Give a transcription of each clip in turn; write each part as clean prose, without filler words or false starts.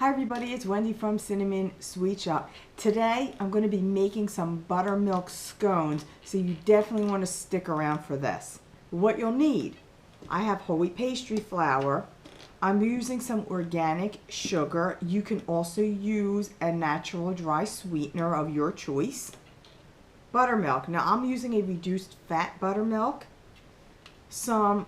Hi everybody, it's Wendy from Cinnamon Sweet Shop. Today I'm going to be making some buttermilk scones, so you definitely want to stick around for this. What you'll need: I have whole wheat pastry flour. I'm using some organic sugar. You can also use a natural dry sweetener of your choice. Buttermilk. Now I'm using a reduced fat buttermilk. Some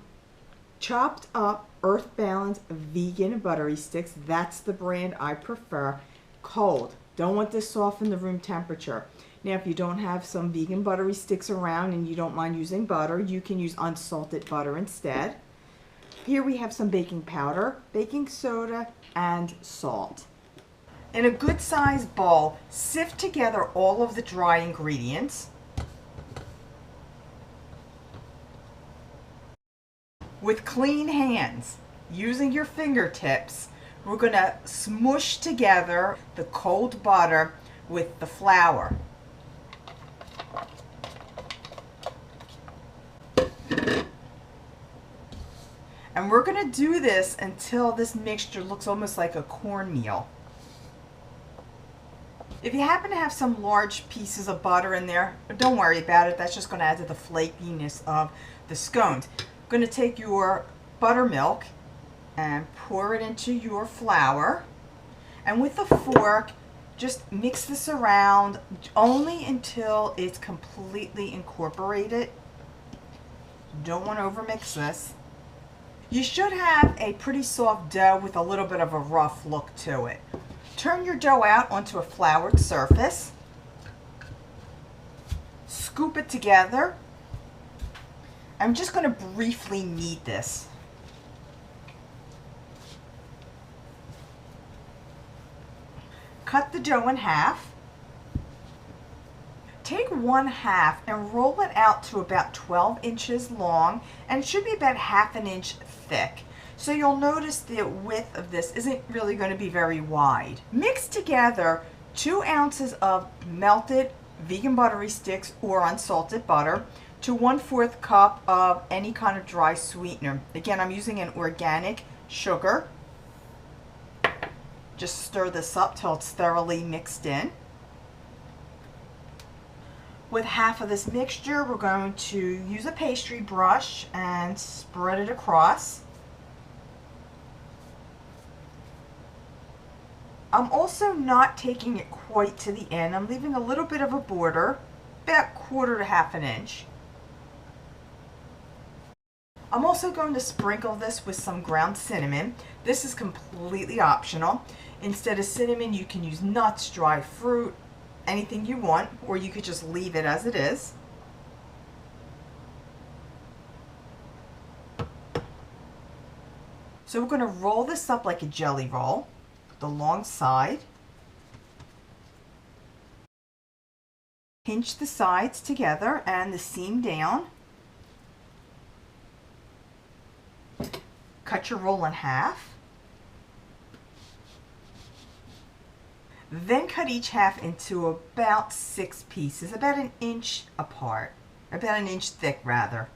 chopped up Earth Balance vegan buttery sticks. That's the brand I prefer. Cold. Don't want this soft in the room temperature. Now if you don't have some vegan buttery sticks around and you don't mind using butter, you can use unsalted butter instead. Here we have some baking powder, baking soda, and salt. In a good sized bowl, sift together all of the dry ingredients. With clean hands, using your fingertips, we're going to smush together the cold butter with the flour. And we're going to do this until this mixture looks almost like a cornmeal. If you happen to have some large pieces of butter in there, don't worry about it. That's just going to add to the flakiness of the scones. Going to take your buttermilk and pour it into your flour, and with a fork just mix this around only until it's completely incorporated. Don't want to overmix this. You should have a pretty soft dough with a little bit of a rough look to it. Turn your dough out onto a floured surface. Scoop it together. I'm just going to briefly knead this. Cut the dough in half. Take 1/2 and roll it out to about 12 inches long, and it should be about 1/2 inch thick. So you'll notice the width of this isn't really going to be very wide. Mix together 2 ounces of melted vegan buttery sticks or unsalted butter to 1/4 cup of any kind of dry sweetener. Again, I'm using an organic sugar. Just stir this up till it's thoroughly mixed in. With half of this mixture, we're going to use a pastry brush and spread it across. I'm also not taking it quite to the end. I'm leaving a little bit of a border, about 1/4 to 1/2 inch. I'm also going to sprinkle this with some ground cinnamon. This is completely optional. Instead of cinnamon, you can use nuts, dried fruit, anything you want, or you could just leave it as it is. So we're going to roll this up like a jelly roll, the long side. Pinch the sides together and the seam down. Cut your roll in half. Then cut each half into about 6 pieces, about 1 inch apart, about 1 inch thick rather.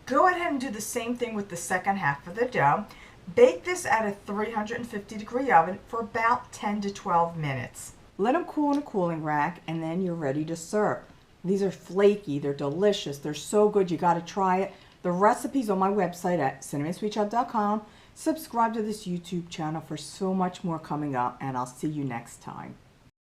Go ahead and do the same thing with the second half of the dough. Bake this at a 350-degree oven for about 10 to 12 minutes. Let them cool in a cooling rack, and then you're ready to serve. These are flaky, they're delicious, they're so good, you gotta try it. The recipe's on my website at cinnamonsweetshop.com. Subscribe to this YouTube channel for so much more coming up, and I'll see you next time.